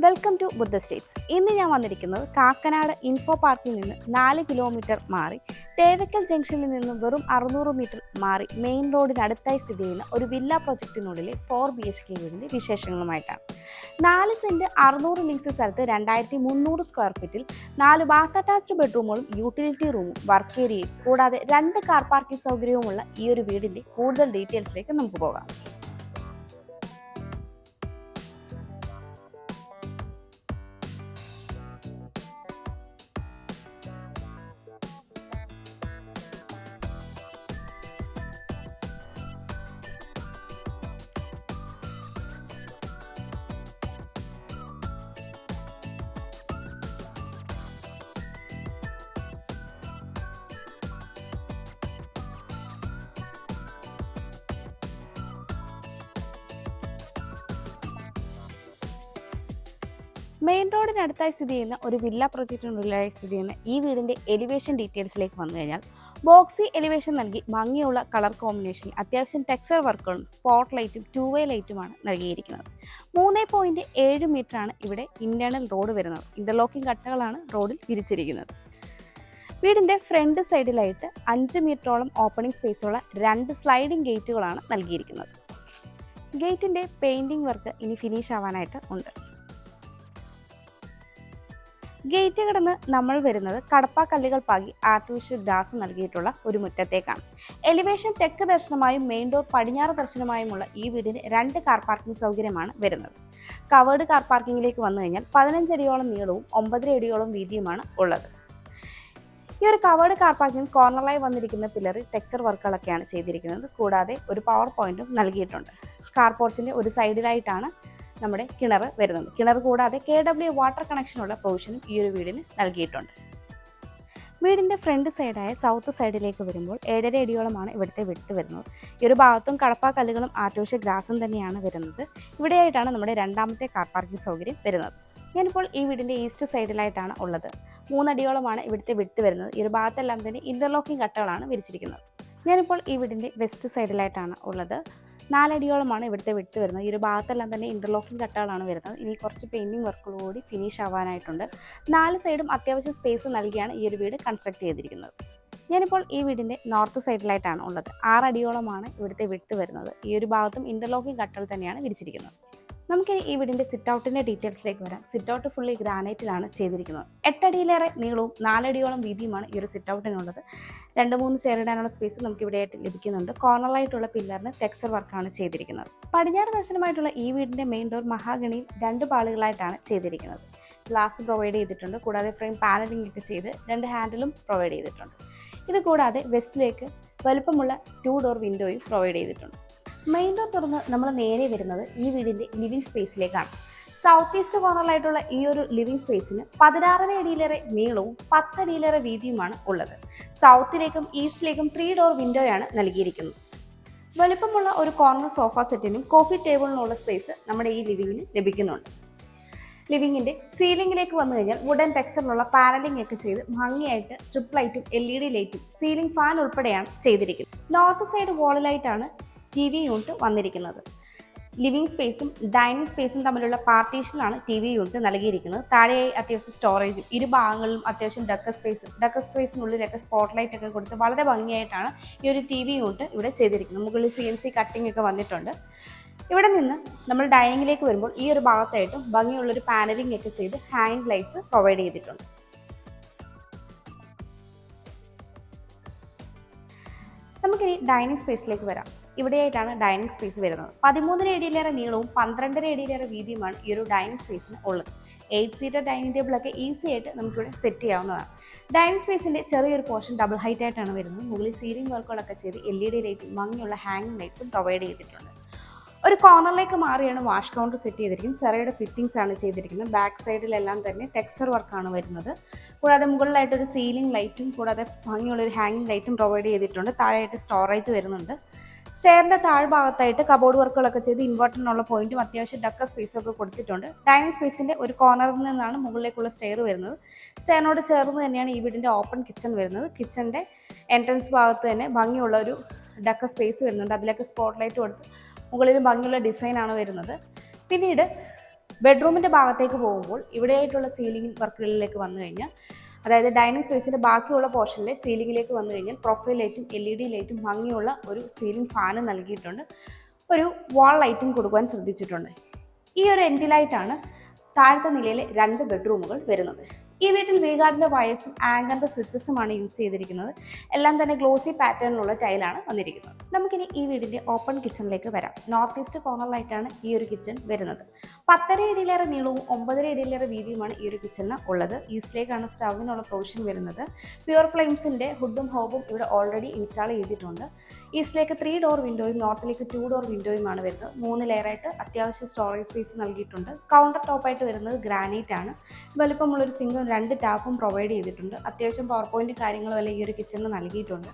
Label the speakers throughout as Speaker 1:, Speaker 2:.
Speaker 1: Welcome to Buddha States. ഇന്ന് ഞാൻ വന്നിരിക്കുന്നത് കാക്കനാട് ഇൻഫോ പാർക്കിൽ നിന്ന് 4 കിലോമീറ്റർ മാറി തേവക്കൽ ജംഗ്ഷനിൽ നിന്ന് വെറും 600 മീറ്റർ മാറി മെയിൻ റോഡിനടുത്തായി സ്ഥിതി ചെയ്യുന്ന ഒരു വില്ല പ്രൊജക്റ്റിനുള്ളിലെ 4 BHK വീടിൻ്റെ വിശേഷങ്ങളുമായിട്ടാണ്. 4 സെൻറ്റ് 600 ലീസ് സ്ഥലത്ത് 2300 സ്ക്വയർ ഫീറ്റിൽ 4 ബാത്ത് അറ്റാച്ച്ഡ് ബെഡ്റൂമുകളും യൂട്ടിലിറ്റി റൂമും വർക്ക് ഏരിയയും കൂടാതെ 2 കാർ പാർക്കിംഗ് സൗകര്യവുമുള്ള ഈ ഒരു വീടിൻ്റെ കൂടുതൽ ഡീറ്റെയിൽസിലേക്ക് നമുക്ക് പോകാം. മെയിൻ റോഡിനടുത്തായി സ്ഥിതി ചെയ്യുന്ന ഒരു വില്ല പ്രൊജക്റ്റിനുള്ളിലായി സ്ഥിതി ചെയ്യുന്ന ഈ വീടിൻ്റെ എലിവേഷൻ ഡീറ്റെയിൽസിലേക്ക് വന്നു കഴിഞ്ഞാൽ ബോക്സി എലിവേഷൻ നൽകി ഭംഗിയുള്ള കളർ കോമ്പിനേഷനിൽ അത്യാവശ്യം ടെക്സ്ചർ വർക്കുകളും സ്പോട്ട് ലൈറ്റും 2-way ലൈറ്റുമാണ് നൽകിയിരിക്കുന്നത്. 3.7 മീറ്ററാണ് ഇവിടെ ഇന്റേണൽ റോഡ് വരുന്നത്. ഇന്റർലോക്കിംഗ് കട്ടകളാണ് റോഡിൽ വിരിച്ചിരിക്കുന്നത്. വീടിൻ്റെ ഫ്രണ്ട് സൈഡിലായിട്ട് 5 മീറ്ററോളം ഓപ്പണിംഗ് സ്പേസുള്ള 2 സ്ലൈഡിംഗ് ഗേറ്റുകളാണ് നൽകിയിരിക്കുന്നത്. ഗേറ്റിൻ്റെ പെയിൻറ്റിംഗ് വർക്ക് ഇനി ഫിനിഷ് ആവാനായിട്ട് ഉണ്ട്. ഗേറ്റ് കടന്ന് നമ്മൾ വരുന്നത് കടപ്പാ കല്ലുകൾ പാകി ആർട്ടിഫിഷ്യൽ ഗ്രാസ് നൽകിയിട്ടുള്ള ഒരു മുറ്റത്തേക്കാണ്. എലിവേഷൻ തെക്ക് ദർശനമായും മെയിൻ ഡോർ പടിഞ്ഞാറ് ദർശനമായുമുള്ള ഈ വീടിന് 2 കാർ പാർക്കിംഗ് സൗകര്യമാണ് വരുന്നത്. കവേർഡ് കാർ പാർക്കിങ്ങിലേക്ക് വന്നു കഴിഞ്ഞാൽ 15 അടിയോളം നീളവും 9 അടിയോളം വീതിയുമാണ് ഉള്ളത്. ഈ ഒരു കവേർഡ് കാർ പാർക്കിംഗ് കോർണറായി വന്നിരിക്കുന്ന പില്ലറിൽ ടെക്സ്ചർ വർക്കുകളൊക്കെയാണ് ചെയ്തിരിക്കുന്നത്. കൂടാതെ ഒരു പവർ പോയിന്റും നൽകിയിട്ടുണ്ട്. കാർ പോർച്ചിൻ്റെ ഒരു സൈഡിലായിട്ടാണ് നമ്മുടെ കിണർ വരുന്നത്. കിണർ കൂടാതെ KW വാട്ടർ കണക്ഷനുള്ള പ്രൊവിഷനും ഈ ഒരു വീടിന് നൽകിയിട്ടുണ്ട്. വീടിൻ്റെ ഫ്രണ്ട് സൈഡായ സൗത്ത് സൈഡിലേക്ക് വരുമ്പോൾ 7.5 അടിയോളമാണ് ഇവിടുത്തെ വിട്ട് വരുന്നത്. ഈ ഒരു ഭാഗത്തും കടപ്പാ കല്ലുകളും ആർട്ടിഫിഷ്യൽ ഗ്രാസും തന്നെയാണ് വരുന്നത്. ഇവിടെയായിട്ടാണ് നമ്മുടെ രണ്ടാമത്തെ കാർ പാർക്കിംഗ് സൗകര്യം വരുന്നത്. ഞാനിപ്പോൾ ഈ വീടിൻ്റെ ഈസ്റ്റ് സൈഡിലായിട്ടാണ് ഉള്ളത്. 3 അടിയോളമാണ് ഇവിടുത്തെ വിട്ട് വരുന്നത്. ഈ ഒരു ഭാഗത്തെല്ലാം തന്നെ ഇന്റർലോക്കിംഗ് കട്ടകളാണ് വിരിച്ചിരിക്കുന്നത്. ഞാനിപ്പോൾ ഈ വീടിൻ്റെ വെസ്റ്റ് സൈഡിലായിട്ടാണ് ഉള്ളത്. 4 അടിയോളമാണ് ഇവിടുത്തെ വിട്ട് വരുന്നത്. ഈ ഒരു ഭാഗത്തെല്ലാം തന്നെ ഇന്റർലോക്കിംഗ് കട്ടകളാണ് വരുന്നത്. ഇനി കുറച്ച് പെയിൻറ്റിംഗ് വർക്കുകളോടി ഫിനിഷ് ആവാനായിട്ടുണ്ട്. 4 സൈഡും അത്യാവശ്യം സ്പേസ് നൽകിയാണ് ഈ ഒരു വീട് കൺസ്ട്രക്ട് ചെയ്തിരിക്കുന്നത്. ഞാനിപ്പോൾ ഈ വീടിൻ്റെ നോർത്ത് സൈഡിലായിട്ടാണ് ഉള്ളത്. 6 അടിയോളമാണ് ഇവിടുത്തെ വിട്ട് വരുന്നത്. ഈ ഒരു ഭാഗത്തും ഇന്റർലോക്കിംഗ് കട്ടകൾ തന്നെയാണ് വിരിച്ചിരിക്കുന്നത്. നമുക്കിനി ഈ വീടിൻ്റെ സിറ്റ് ഔട്ടിൻ്റെ ഡീറ്റെയിൽസിലേക്ക് വരാം. സിറ്റ് ഔട്ട് ഫുള്ളി ഗ്രാനൈറ്റിലാണ് ചെയ്തിരിക്കുന്നത്. 8 അടിയിലേറെ നീളവും 4 അടിയോളം വീതിയുമാണ് ഈ ഒരു സിറ്റ് ഔട്ടിനുള്ളത്. 2-3 ചെയറിടാനുള്ള സ്പേസ് നമുക്ക് ഇവിടെയായിട്ട് ലഭിക്കുന്നുണ്ട്. കോർണറായിട്ടുള്ള പില്ലറിന് ടെക്സ്ചർ വർക്കാണ് ചെയ്തിരിക്കുന്നത്. പടിഞ്ഞാറ് ദർശനമായിട്ടുള്ള ഈ വീടിൻ്റെ മെയിൻ ഡോർ മഹാഗണിയിൽ 2 പാളികളായിട്ടാണ് ചെയ്തിരിക്കുന്നത്. ഗ്ലാസ് പ്രൊവൈഡ് ചെയ്തിട്ടുണ്ട്. കൂടാതെ ഫ്രെയിം പാനലിംഗ് ഒക്കെ ചെയ്ത് 2 ഹാൻഡിലും പ്രൊവൈഡ് ചെയ്തിട്ടുണ്ട്. ഇത് കൂടാതെ വെസ്റ്റിലേക്ക് വലുപ്പമുള്ള 2 ഡോർ വിൻഡോയും പ്രൊവൈഡ് ചെയ്തിട്ടുണ്ട്. മെയിൻ ഡോർ തുറന്ന് നമ്മൾ നേരെ വരുന്നത് ഈ വീടിൻ്റെ ലിവിംഗ് സ്പേസിലേക്കാണ്. സൗത്ത് ഈസ്റ്റ് കോർണറിലായിട്ടുള്ള ഈ ഒരു ലിവിംഗ് സ്പേസിന് 16 അടിയിലേറെ നീളവും 10 അടിയിലേറെ വീതിയുമാണ് ഉള്ളത്. സൗത്തിലേക്കും ഈസ്റ്റിലേക്കും 3 ഡോർ വിൻഡോയാണ് നൽകിയിരിക്കുന്നത്. വലുപ്പമുള്ള ഒരു കോർണർ സോഫ സെറ്റിനും കോഫി ടേബിളിനുള്ള സ്പേസ് നമ്മുടെ ഈ ലിവിങ്ങിന് ലഭിക്കുന്നുണ്ട്. ലിവിങ്ങിൻ്റെ സീലിംഗിലേക്ക് വന്നു കഴിഞ്ഞാൽ വുഡൻ ടെക്സ്ചറിലുള്ള പാനലിംഗ് ഒക്കെ ചെയ്ത് ഭംഗിയായിട്ട് സ്ട്രിപ്പ് ലൈറ്റും LED ലൈറ്റും സീലിംഗ് ഫാൻ ഉൾപ്പെടെയാണ് ചെയ്തിരിക്കുന്നത്. നോർത്ത് സൈഡ് വാളിലായിട്ടാണ് TV യൂണിറ്റ് വന്നിരിക്കുന്നത്. ലിവിംഗ് സ്പേസും ഡൈനിങ് സ്പേസും തമ്മിലുള്ള പാർട്ടീഷനിലാണ് TV യൂണിറ്റ് നൽകിയിരിക്കുന്നത്. താഴെയായി അത്യാവശ്യം സ്റ്റോറേജും ഇരുഭാഗങ്ങളിലും അത്യാവശ്യം ഡെക്കർ സ്പേസിനുള്ളിലൊക്കെ സ്പോട്ട് ലൈറ്റ് ഒക്കെ കൊടുത്ത് വളരെ ഭംഗിയായിട്ടാണ് ഈ ഒരു TV യൂണിറ്റ് ഇവിടെ ചെയ്തിരിക്കുന്നത്. മുകളിൽ CNC കട്ടിംഗ് ഒക്കെ വന്നിട്ടുണ്ട്. ഇവിടെ നിന്ന് നമ്മൾ ഡൈനിങ്ങിലേക്ക് വരുമ്പോൾ ഈ ഒരു ഭാഗത്തായിട്ടും ഭംഗിയുള്ളൊരു പാനലിംഗ് ഒക്കെ ചെയ്ത് ഹാങ്ങിങ് ലൈറ്റ്സ് പ്രൊവൈഡ് ചെയ്തിട്ടുണ്ട്. നമുക്കിനി ഡൈനിങ് സ്പേസിലേക്ക് വരാം. ഇവിടെയായിട്ടാണ് ഡൈനിങ് സ്പേസ് വരുന്നത്. 13 അടിയിലേറെ നീളവും 12 അടിയിലേറെ വീതിയുമാണ് ഈ ഒരു ഡൈനിങ് സ്പേസിന് ഉള്ളത്. 8 സീറ്റർ ഡൈനിങ് ടേബിളൊക്കെ ഈസി ആയിട്ട് നമുക്കിവിടെ സെറ്റ് ചെയ്യാവുന്നതാണ്. ഡൈനിങ് സ്പേസിൻ്റെ ചെറിയൊരു പോർഷൻ ഡബിൾ ഹൈറ്റ് ആയിട്ടാണ് വരുന്നത്. മുകളിൽ സീലിംഗ് വർക്കുകളൊക്കെ ചെയ്ത് LED ലൈറ്റും ഭംഗിയുള്ള ഹാങ്ങിങ് ലൈറ്റ്സും പ്രൊവൈഡ് ചെയ്തിട്ടുണ്ട്. ഒരു കോർണറിലേക്ക് മാറിയാണ് വാഷ് കൗണ്ടർ സെറ്റ് ചെയ്തിരിക്കുന്നത്. സെറയുടെ ഫിറ്റിംഗ്സ് ആണ് ചെയ്തിരിക്കുന്നത്. ബാക്ക് സൈഡിലെല്ലാം തന്നെ ടെക്സ്ചർ വർക്കാണ് വരുന്നത്. കൂടാതെ മുകളിലായിട്ടൊരു സീലിംഗ് ലൈറ്റും കൂടാതെ ഭംഗിയുള്ളൊരു ഹാങ്ങിങ് ലൈറ്റും പ്രൊവൈഡ് ചെയ്തിട്ടുണ്ട്. താഴെയായിട്ട് സ്റ്റോറേജ് വരുന്നുണ്ട്. സ്റ്റെയറിൻ്റെ താഴ്ഭാഗത്തായിട്ട് കബോർഡ് വർക്കുകളൊക്കെ ചെയ്ത് ഇൻവെർട്ടറിനുള്ള പോയിന്റും അത്യാവശ്യം ഡക്ക സ്പേസും ഒക്കെ കൊടുത്തിട്ടുണ്ട്. ഡൈനിങ് സ്പേസിൻ്റെ ഒരു കോർണറിൽ നിന്നാണ് മുകളിലേക്കുള്ള സ്റ്റെയർ വരുന്നത്. സ്റ്റെയറിനോട് ചേർന്ന് തന്നെയാണ് ഈ വീടിൻ്റെ ഓപ്പൺ കിച്ചൺ വരുന്നത്. കിച്ചൻ്റെ എൻട്രൻസ് ഭാഗത്ത് തന്നെ ഭംഗിയുള്ള ഒരു ഡക്ക സ്പേസ് വരുന്നുണ്ട്. അതിലൊക്കെ സ്പോട്ട് ലൈറ്റ് കൊടുത്ത് മുകളിൽ ഭംഗിയുള്ള ഡിസൈനാണ് വരുന്നത്. പിന്നീട് ബെഡ്റൂമിൻ്റെ ഭാഗത്തേക്ക് പോകുമ്പോൾ ഇവിടെയായിട്ടുള്ള സീലിംഗ് വർക്കുകളിലേക്ക് വന്നു കഴിഞ്ഞാൽ, അതായത് ഡൈനിങ് സ്പേസിൻ്റെ ബാക്കിയുള്ള പോർഷനിലെ സീലിംഗിലേക്ക് വന്നു കഴിഞ്ഞാൽ പ്രൊഫൈൽ ലൈറ്റും LED ലൈറ്റും ഭംഗിയുള്ള ഒരു സീലിംഗ് ഫാന് നൽകിയിട്ടുണ്ട്. ഒരു വാൾ ലൈറ്റും കൊടുക്കുവാൻ ശ്രദ്ധിച്ചിട്ടുണ്ട്. ഈ ഒരു എൻഡിലായിട്ടാണ് താഴത്തെ നിലയിലെ 2 ബെഡ്റൂമുകൾ വരുന്നത്. ഈ വീട്ടിൽ വീഗാർഡിൻ്റെ വയസ്സും ആങ്കറിൻ്റെ സ്വിച്ചസുമാണ് യൂസ് ചെയ്തിരിക്കുന്നത്. എല്ലാം തന്നെ ഗ്ലോസി പാറ്റേണിലുള്ള ടൈലാണ് വന്നിരിക്കുന്നത്. നമുക്കിനി ഈ വീടിൻ്റെ ഓപ്പൺ കിച്ചണിലേക്ക് വരാം. നോർത്ത് ഈസ്റ്റ് കോർണറിലായിട്ടാണ് ഈ ഒരു കിച്ചൺ വരുന്നത്. 10.5 അടിയിലേറെ നീളവും 9.5 അടിയിലേറെ വീതിയുമാണ് ഈ ഒരു കിച്ചണിന് ഉള്ളത്. ഈസ്റ്റിലേക്കാണ് സ്റ്റവിനുള്ള പ്രൊവിഷൻ വരുന്നത്. പ്യുവർ ഫ്ലെയിംസിൻ്റെ ഹുഡും ഹോബും ഇവിടെ ഓൾറെഡി ഇൻസ്റ്റാൾ ചെയ്തിട്ടുണ്ട്. ഈസ്റ്റിലേക്ക് 3 ഡോർ വിൻഡോയും നോർത്തിലേക്ക് 2 ഡോർ വിൻഡോയുമാണ് വരുന്നത്. 3 ലെയറായിട്ട് അത്യാവശ്യം സ്റ്റോറേജ് സ്പേസ് നൽകിയിട്ടുണ്ട്. കൗണ്ടർ ടോപ്പായിട്ട് വരുന്നത് ഗ്രാനൈറ്റ് ആണ്. വലുപ്പമുള്ളൊരു സിങ്കും 2 ടാപ്പും പ്രൊവൈഡ് ചെയ്തിട്ടുണ്ട്. അത്യാവശ്യം പവർ പോയിന്റ് കാര്യങ്ങളും എല്ലാം ഈ ഒരു കിച്ചണിന് നൽകിയിട്ടുണ്ട്.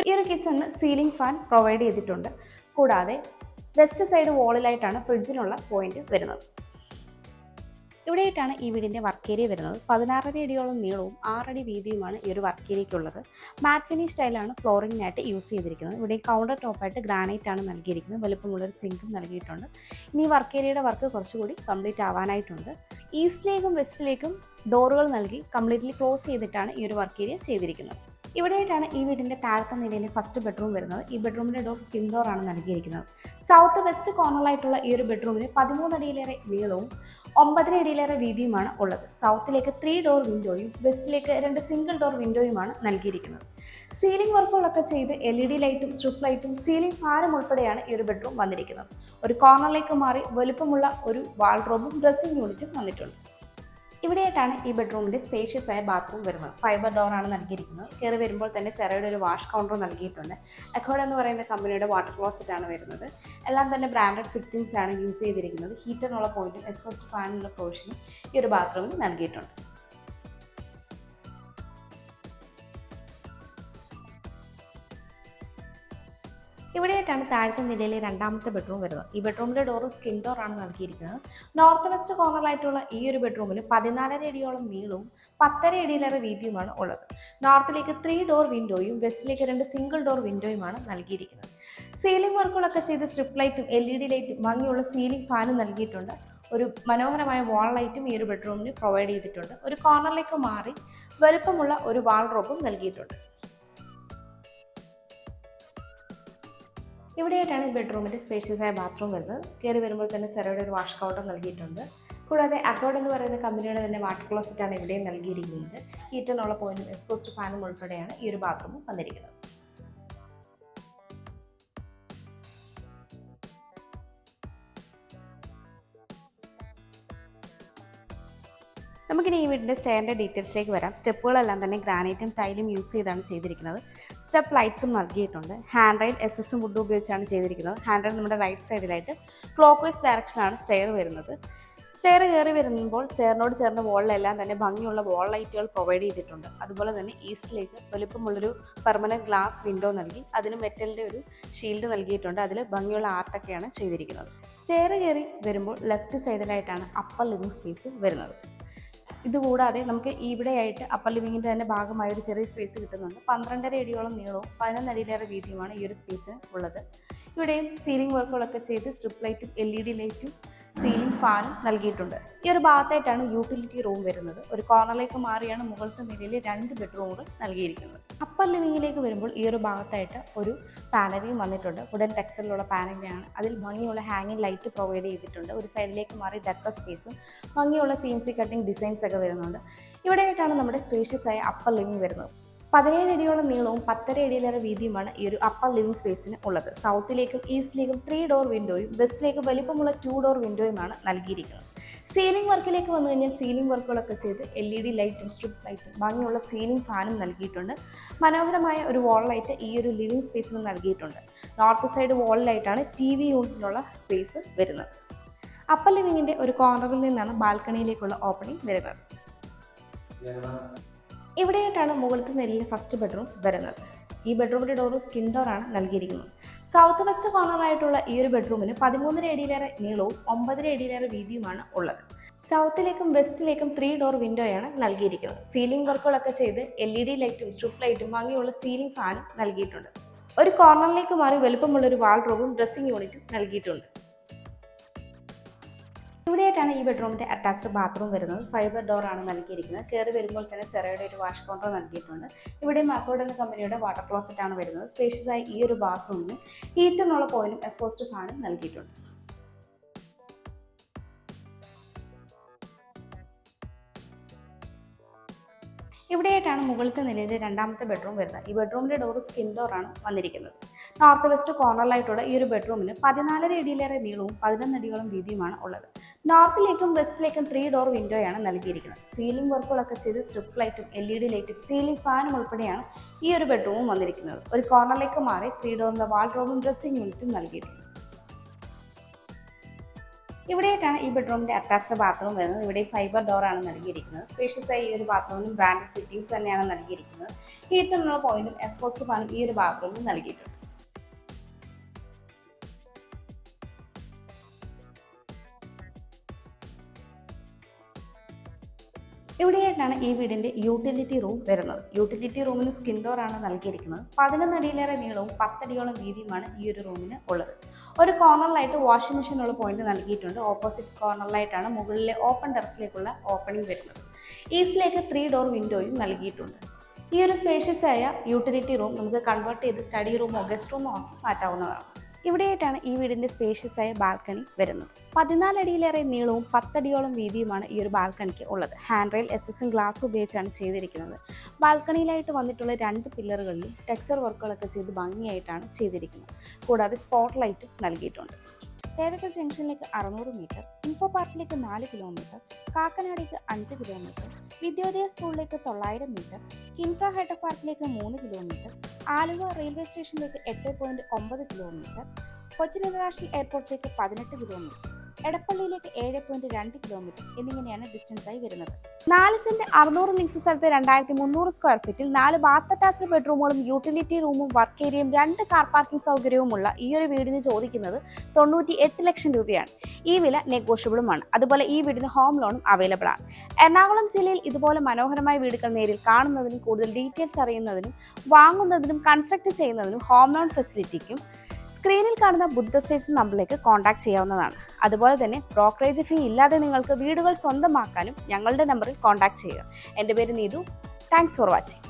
Speaker 1: ഈ ഒരു കിച്ചണിന് സീലിംഗ് ഫാൻ പ്രൊവൈഡ് ചെയ്തിട്ടുണ്ട്. കൂടാതെ വെസ്റ്റ് സൈഡ് വാളിലായിട്ടാണ് ഫ്രിഡ്ജിനുള്ള പോയിന്റ് വരുന്നത്. ഇവിടെയായിട്ടാണ് ഈ വീടിൻ്റെ വർക്ക് ഏരിയ വരുന്നത്. 16.5 അടിയോളം നീളവും 6 അടി വീതിയുമാണ് ഈ ഒരു വർക്ക് ഏരിയയ്ക്കുള്ളത്. മാറ്റ് ഫിനിഷ് സ്റ്റൈലാണ് ഫ്ലോറിങ്ങിനായിട്ട് യൂസ് ചെയ്തിരിക്കുന്നത്. ഇവിടെ കൗണ്ടർ ടോപ്പായിട്ട് ഗ്രാനൈറ്റ് ആണ് നൽകിയിരിക്കുന്നത്. വലുപ്പമുള്ളൊരു സിങ്കും നൽകിയിട്ടുണ്ട്. ഇനി വർക്ക് ഏരിയയുടെ വർക്ക് കുറച്ചുകൂടി കംപ്ലീറ്റ് ആവാനായിട്ടുണ്ട്. ഈസ്റ്റിലേക്കും വെസ്റ്റിലേക്കും ഡോറുകൾ നൽകി കംപ്ലീറ്റ്ലി ക്ലോസ് ചെയ്തിട്ടാണ് ഈ ഒരു വർക്ക് ഏരിയ ചെയ്തിരിക്കുന്നത്. ഇവിടെയായിട്ടാണ് ഈ വീടിൻ്റെ താഴത്തെ നിലയിലെ ഫസ്റ്റ് ബെഡ്റൂം വരുന്നത്. ഈ ബെഡ്റൂമിൻ്റെ ഡോർ സ്കിൻ ഡോറാണ് നൽകിയിരിക്കുന്നത്. സൗത്ത് വെസ്റ്റ് കോർണറിലായിട്ടുള്ള ഈ ഒരു ബെഡ്റൂമിന് 13 അടിയിലേറെ നീളവും 9.5 അടിയിലേറെ വീതിയുമാണ് ഉള്ളത്. സൗത്തിലേക്ക് 3 ഡോർ വിൻഡോയും വെസ്റ്റിലേക്ക് 2 സിംഗിൾ ഡോർ വിൻഡോയുമാണ് നൽകിയിരിക്കുന്നത്. സീലിംഗ് വർക്കുകളൊക്കെ ചെയ്ത് LED ലൈറ്റും സ്ട്രിപ്പ് ലൈറ്റും സീലിംഗ് ഫാനും ഉൾപ്പെടെയാണ് ഈ ഒരു ബെഡ്റൂം വന്നിരിക്കുന്നത്. ഒരു കോർണറിലേക്ക് മാറി വലുപ്പമുള്ള ഒരു വാൾഡ്രോബും ഡ്രസ്സിംഗ് യൂണിറ്റും വന്നിട്ടുണ്ട്. ഇവിടെയായിട്ടാണ് ഈ ബെഡ്റൂമിൻ്റെ സ്പേഷ്യസ് ആയ ബാത്റൂം വരുന്നത്. ഫൈബർ ഡോറാണ് നൽകിയിരിക്കുന്നത്. കയറി വരുമ്പോൾ തന്നെ സെറയുടെ ഒരു വാഷ് കൗണ്ടർ നൽകിയിട്ടുണ്ട്. അക്കോർഡ് എന്ന് പറയുന്ന കമ്പനിയുടെ വാട്ടർ ക്ലോസറ്റ് ആണ് വരുന്നത്. എല്ലാം തന്നെ ബ്രാൻഡഡ് ഫിറ്റിംഗ്സ് ആണ് യൂസ് ചെയ്തിരിക്കുന്നത്. ഹീറ്ററിനുള്ള പോയിന്റും എക്സ്ഹോസ്റ്റ് ഫാനിനുള്ള പ്രൊവിഷനും ഈ ഒരു ബാത്റൂമിൽ നൽകിയിട്ടുണ്ട്. ഇവിടെയായിട്ടാണ് താഴത്തെ നിലയിലെ രണ്ടാമത്തെ ബെഡ്റൂം വരുന്നത്. ഈ ബെഡ്റൂമിൻ്റെ ഡോറ് സ്കിൻ ഡോറാണ് നൽകിയിരിക്കുന്നത്. നോർത്ത് വെസ്റ്റ് കോർണറിലായിട്ടുള്ള ഈ ഒരു ബെഡ്റൂമിന് 14.5 അടിയോളം നീളവും 10.5 അടിയിലേറെ വീതിയുമാണ് ഉള്ളത്. നോർത്തിലേക്ക് 3 ഡോർ വിൻഡോയും വെസ്റ്റിലേക്ക് 2 സിംഗിൾ ഡോർ വിൻഡോയുമാണ് നൽകിയിരിക്കുന്നത്. സീലിംഗ് വർക്കുകളൊക്കെ ചെയ്ത് സ്ട്രിപ്പ് ലൈറ്റും LED ലൈറ്റും ഭംഗിയുള്ള സീലിംഗ് ഫാനും നൽകിയിട്ടുണ്ട്. ഒരു മനോഹരമായ വാൾ ലൈറ്റും ഈ ഒരു ബെഡ്റൂമിന് പ്രൊവൈഡ് ചെയ്തിട്ടുണ്ട്. ഒരു കോർണറിലേക്ക് മാറി വലുപ്പമുള്ള ഒരു വാൾഡ്രോബും നൽകിയിട്ടുണ്ട്. ഇവിടെയായിട്ടാണ് ബെഡ്റൂമിൻ്റെ സ്പേഷ്യസ് ആയ ബാത്റൂം വരുന്നത്. കയറി വരുമ്പോൾ തന്നെ സെറയുടെ ഒരു വാഷ് കൗണ്ടർ നൽകിയിട്ടുണ്ട്. കൂടാതെ അക്കോർഡ് എന്ന് പറയുന്ന കമ്പനിയുടെ തന്നെ വാട്ടർ ക്ലോസറ്റാണ് ഇവിടെയും നൽകിയിരിക്കുന്നത്. ഹീറ്ററിനുള്ള പോയിന്റും എക്സ്ഹോസ്റ്റ് ഫാനും ഉൾപ്പെടെയാണ് ഈ ഒരു ബാത്റൂം വന്നിരിക്കുന്നത്. നമുക്കിനി ഈ വീടിൻ്റെ സ്റ്റെയറിൻ്റെ ഡീറ്റെയിൽസിലേക്ക് വരാം. സ്റ്റെപ്പുകളെല്ലാം തന്നെ ഗ്രാനൈറ്റും ടൈലും യൂസ് ചെയ്താണ് ചെയ്തിരിക്കുന്നത്. സ്റ്റെപ്പ് ലൈറ്റ്സും നൽകിയിട്ടുണ്ട്. ഹാൻഡ് റൈൽ SS വുഡ് ഉപയോഗിച്ചാണ് ചെയ്തിരിക്കുന്നത്. ഹാൻഡ് റൈൽ നമ്മുടെ റൈറ്റ് സൈഡിലായിട്ട് ക്ലോക്ക് വൈസ് ഡയറക്ഷനാണ് സ്റ്റെയർ വരുന്നത്. സ്റ്റെയർ കയറി വരുമ്പോൾ സ്റ്റെയറിനോട് ചേർന്ന വോളിലെല്ലാം തന്നെ ഭംഗിയുള്ള വാൾ ലൈറ്റുകൾ പ്രൊവൈഡ് ചെയ്തിട്ടുണ്ട്. അതുപോലെ തന്നെ ഈസ്റ്റിലേക്ക് വലുപ്പമുള്ളൊരു പെർമനൻറ്റ് ഗ്ലാസ് വിൻഡോ നൽകി അതിന് മെറ്റലിൻ്റെ ഒരു ഷീൽഡ് നൽകിയിട്ടുണ്ട്. അതിൽ ഭംഗിയുള്ള ആർട്ടൊക്കെയാണ് ചെയ്തിരിക്കുന്നത്. സ്റ്റെയർ കയറി വരുമ്പോൾ ലെഫ്റ്റ് സൈഡിലായിട്ടാണ് അപ്പർ ലിവിംഗ് സ്പേസ് വരുന്നത്. ഇതുകൂടാതെ നമുക്ക് ഇവിടെയായിട്ട് അപ്പർ ലിവിങ്ങിൻ്റെ തന്നെ ഭാഗമായ ഒരു ചെറിയ സ്പേസ് കിട്ടുന്നുണ്ട്. 12.5 അടിയോളം നീളവും 11 അടിയിലേറെ വീതിയുമാണ് ഈ ഒരു സ്പേസ് ഉള്ളത്. ഇവിടെയും സീലിംഗ് വർക്കുകളൊക്കെ ചെയ്ത് സ്ട്രിപ്പ് ലൈറ്റും LED ലൈറ്റും സീലിംഗ് ഫാനും നൽകിയിട്ടുണ്ട്. ഈ ഒരു ഭാഗത്തായിട്ടാണ് യൂട്ടിലിറ്റി റൂം വരുന്നത്. ഒരു കോർണറിലേക്ക് മാറിയാണ് മുകളിലത്തെ നിലയിൽ 2 ബെഡ്റൂമുകൾ നൽകിയിരിക്കുന്നത്. അപ്പർ ലിവിങ്ങിലേക്ക് വരുമ്പോൾ ഈ ഒരു ഭാഗത്തായിട്ട് ഒരു പാനലിയും വന്നിട്ടുണ്ട്. വുഡൻ ടെക്സ്ചറിലുള്ള പാനലാണ്. അതിൽ ഭംഗിയുള്ള ഹാങ്ങിങ് ലൈറ്റ് പ്രൊവൈഡ് ചെയ്തിട്ടുണ്ട്. ഒരു സൈഡിലേക്ക് മാറി ഡെക്കർ സ്പേസും ഭംഗിയുള്ള CNC കട്ടിംഗ് ഡിസൈൻസ് ഒക്കെ വരുന്നുണ്ട്. ഇവിടെയായിട്ടാണ് നമ്മുടെ സ്പേഷ്യസ് ആയ അപ്പർ ലിവിംഗ് വരുന്നത്. 17 അടിയോളം നീളവും 10.5 അടിയിലേറെ വീതിയുമാണ് ഈ ഒരു അപ്പർ ലിവിംഗ് സ്പേസിന് ഉള്ളത്. സൗത്തിലേക്കും ഈസ്റ്റിലേക്കും 3 ഡോർ വിൻഡോയും വെസ്റ്റിലേക്ക് വലിപ്പമുള്ള 2 ഡോർ വിൻഡോയുമാണ് നൽകിയിരിക്കുന്നത്. സീലിംഗ് വർക്കിലേക്ക് വന്നു കഴിഞ്ഞാൽ സീലിംഗ് വർക്കുകളൊക്കെ ചെയ്ത് LED ലൈറ്റും സ്ട്രിപ്പ് ലൈറ്റും ഭംഗിയുള്ള സീലിംഗ് ഫാനും നൽകിയിട്ടുണ്ട്. മനോഹരമായ ഒരു വാൾ ലൈറ്റ് ഈ ഒരു ലിവിംഗ് സ്പേസിന് നൽകിയിട്ടുണ്ട്. നോർത്ത് സൈഡ് വാളിലായിട്ടാണ് TV യൂണിറ്റിനുള്ള സ്പേസ് വരുന്നത്. അപ്പർ ലിവിങ്ങിൻ്റെ ഒരു കോർണറിൽ നിന്നാണ് ബാൽക്കണിയിലേക്കുള്ള ഓപ്പണിംഗ് വരുന്നത്. ഇവിടെയായിട്ടാണ് മുകളിലത്തെ നിലയിലെ ഫസ്റ്റ് ബെഡ്റൂം വരുന്നത്. ഈ ബെഡ്റൂമിൻ്റെ ഡോറ് സ്കിൻ ഡോറാണ് നൽകിയിരിക്കുന്നത്. സൗത്ത് വെസ്റ്റ് കോർണറായിട്ടുള്ള ഈ ഒരു ബെഡ്റൂമിന് 13.5 അടിയിലേറെ നീളവും 9.5 അടിയിലേറെ വീതിയുമാണ് ഉള്ളത്. സൗത്തിലേക്കും വെസ്റ്റിലേക്കും 3 ഡോർ വിൻഡോയാണ് നൽകിയിരിക്കുന്നത്. സീലിംഗ് വർക്കുകളൊക്കെ ചെയ്ത് LED ലൈറ്റും സ്ട്രിപ്പ് ലൈറ്റും ഭംഗിയുള്ള സീലിംഗ് ഫാനും നൽകിയിട്ടുണ്ട്. ഒരു കോർണറിലേക്ക് മാറി വലുപ്പമുള്ള ഒരു വാൾഡ്രോബും ഡ്രസ്സിംഗ് യൂണിറ്റും നൽകിയിട്ടുണ്ട്. ഇവിടെയായിട്ടാണ് ഈ ബെഡ്റൂമിൻ്റെ അറ്റാച്ച്ഡ് ബാത്റൂം വരുന്നത്. ഫൈബർ ഡോർ ആണ് നൽകിയിരിക്കുന്നത്. കയറി വരുമ്പോൾ തന്നെ സെറയുടെ ഒരു വാഷ് കൗണ്ടർ നൽകിയിട്ടുണ്ട്. ഇവിടെ മാക്കോർഡ് എന്ന കമ്പനിയുടെ വാട്ടർ ക്ലോസറ്റ് ആണ് വരുന്നത്. സ്പേഷ്യസ് ആയി ഈ ഒരു ബാത്റൂമിന് ഹീറ്ററിനുള്ള പോയിന്റും എക്സോസ്റ്റ് ഫാനും നൽകിയിട്ടുണ്ട്. ഇവിടെയായിട്ടാണ് മുകളിലത്തെ നിലയിലെ രണ്ടാമത്തെ ബെഡ്റൂം വരുന്നത്. ഈ ബെഡ്റൂമിൻ്റെ ഡോർ സ്കിൻ ഡോറാണ് വന്നിരിക്കുന്നത്. നോർത്ത് വെസ്റ്റ് കോർണറിലായിട്ടുള്ള ഈ ഒരു ബെഡ്റൂമിന് 14 അടിയിലേറെ നീളവും 11 അടിയോളം വീതിയുമാണ് ഉള്ളത്. നോർത്തിലേക്കും വെസ്റ്റിലേക്കും 3 ഡോർ വിൻഡോയാണ് നൽകിയിരിക്കുന്നത്. സീലിംഗ് വർക്കുകളൊക്കെ ചെയ്ത് സ്ട്രിപ്പ് ലൈറ്റും LED ലൈറ്റും സീലിംഗ് ഫാനും ഉൾപ്പെടെയാണ് ഈ ഒരു ബെഡ്റൂമും വന്നിരിക്കുന്നത്. ഒരു കോർണറിലേക്ക് മാറി 3 ഡോറിൻ്റെ വാൾഡ്രോബും ഡ്രസ്സിംഗ് യൂണിറ്റും നൽകിയിട്ടുണ്ട്. ഇവിടെയായിട്ടാണ് ഈ ബെഡ്റൂമിൻ്റെ അറ്റാച്ച്ഡ് ബാത്റൂം വരുന്നത്. ഇവിടെ ഫൈബർ ഡോർ ആണ് നൽകിയിരിക്കുന്നത്. സ്പേഷ്യസ് ആയി ഈ ഒരു ബാത്റൂമിനും ബ്രാൻഡഡ് ഫിറ്റിംഗ്സ് തന്നെയാണ് നൽകിയിരിക്കുന്നത്. ഹീറ്ററിനുള്ള പോയിന്റും എക്സോസ്റ്റ് ഫാനും ഈ ഒരു ബാത്റൂമിൽ നൽകിയിട്ടുണ്ട്. ഇവിടെയായിട്ടാണ് ഈ വീടിൻ്റെ യൂട്ടിലിറ്റി റൂം വരുന്നത്. യൂട്ടിലിറ്റി റൂമിന് സ്കിൻ ഡോർ ആണ് നൽകിയിരിക്കുന്നത്. 11 അടിയിലേറെ നീളവും 10 അടിയോളം വീതിയുമാണ് ഈ ഒരു റൂമിന് ഉള്ളത്. ഒരു കോർണറിലായിട്ട് വാഷിംഗ് മെഷീനുള്ള പോയിന്റ് നൽകിയിട്ടുണ്ട്. ഓപ്പോസിറ്റ് കോർണറിലായിട്ടാണ് മുകളിലെ ഓപ്പൺ ടെറസിലേക്കുള്ള ഓപ്പണിംഗ് വരുന്നത്. ഈസ്റ്റിലേക്ക് 3 ഡോർ വിൻഡോയും നൽകിയിട്ടുണ്ട്. ഈ ഒരു സ്പേഷ്യസ് ആയ യൂട്ടിലിറ്റി റൂം നമുക്ക് കൺവേർട്ട് ചെയ്ത് സ്റ്റഡി റൂമോ ഗസ്റ്റ് റൂമോ ആക്കി മാറ്റാവുന്നതാണ്. ഇവിടെയായിട്ടാണ് ഈ വീടിൻ്റെ സ്പേഷ്യസ് ആയ ബാൽക്കണി വരുന്നത്. 14 അടിയിലേറെ നീളവും 10 അടിയോളം വീതിയുമാണ് ഈ ഒരു ബാൽക്കണിക്ക് ഉള്ളത്. ഹാൻഡ് റെയിൽ SS ഗ്ലാസ് ഉപയോഗിച്ചാണ് ചെയ്തിരിക്കുന്നത്. ബാൽക്കണിയിലായിട്ട് വന്നിട്ടുള്ള 2 പില്ലറുകളിലും ടെക്സ്ചർ വർക്കുകളൊക്കെ ചെയ്ത് ഭംഗിയായിട്ടാണ് ചെയ്തിരിക്കുന്നത്. കൂടാതെ സ്പോട്ട് ലൈറ്റും നൽകിയിട്ടുണ്ട്. തേവക്കൽ ജംഗ്ഷനിലേക്ക് 600 മീറ്റർ, ഇൻഫോ പാർക്കിലേക്ക് 4 കിലോമീറ്റർ, കാക്കനാടേക്ക് 5 കിലോമീറ്റർ, വിദ്യോദയ സ്കൂളിലേക്ക് 900 മീറ്റർ, കിൻഫ്ര ഹൈടെക് പാർക്കിലേക്ക് 3 കിലോമീറ്റർ, ആലുവ റെയിൽവേ സ്റ്റേഷനിലേക്ക് 8.9 കിലോമീറ്റർ, കൊച്ചിൻ ഇന്റർനാഷണൽ എയർപോർട്ടിലേക്ക് 18 കിലോമീറ്റർ, എടപ്പള്ളിയിലേക്ക് 7.2 കിലോമീറ്റർ എന്നിങ്ങനെയാണ് ഡിസ്റ്റൻസ് ആയി വരുന്നത്. 4 സെന്റ് 600 ലിങ്സ് സ്ഥലത്ത് 2300 സ്ക്വയർ ഫീറ്റിൽ 4 ബാത്ത് അറ്റാച്ച്ഡ് ബെഡ്റൂമുകളും യൂട്ടിലിറ്റി റൂമും വർക്ക് ഏരിയയും 2 കാർ പാർക്കിംഗ് സൗകര്യവുമുള്ള ഈ ഒരു വീടിന് ചോദിക്കുന്നത് 98 ലക്ഷം രൂപയാണ്. ഈ വില നെഗോഷ്യബിളുമാണ്. അതുപോലെ ഈ വീടിന് ഹോം ലോണും അവൈലബിൾ ആണ്. എറണാകുളം ജില്ലയിൽ ഇതുപോലെ മനോഹരമായ വീടുകൾ നേരിൽ കാണുന്നതിനും കൂടുതൽ ഡീറ്റെയിൽസ് അറിയുന്നതിനും വാങ്ങുന്നതിനും കൺസ്ട്രക്ട് ചെയ്യുന്നതിനും ഹോം ലോൺ ഫെസിലിറ്റിക്കും സ്ക്രീനിൽ കാണുന്ന ബുദ്ധ സ്റ്റേറ്റ്സ് നമ്പറിലേക്ക് കോൺടാക്ട് ചെയ്യാവുന്നതാണ്. അതുപോലെ തന്നെ ബ്രോക്കറേജ് ഫീ ഇല്ലാതെ നിങ്ങൾക്ക് വീടുകൾ സ്വന്തമാക്കാനും ഞങ്ങളുടെ നമ്പറിൽ കോൺടാക്ട് ചെയ്യുക. എൻ്റെ പേര് നീതു. Thanks for watching.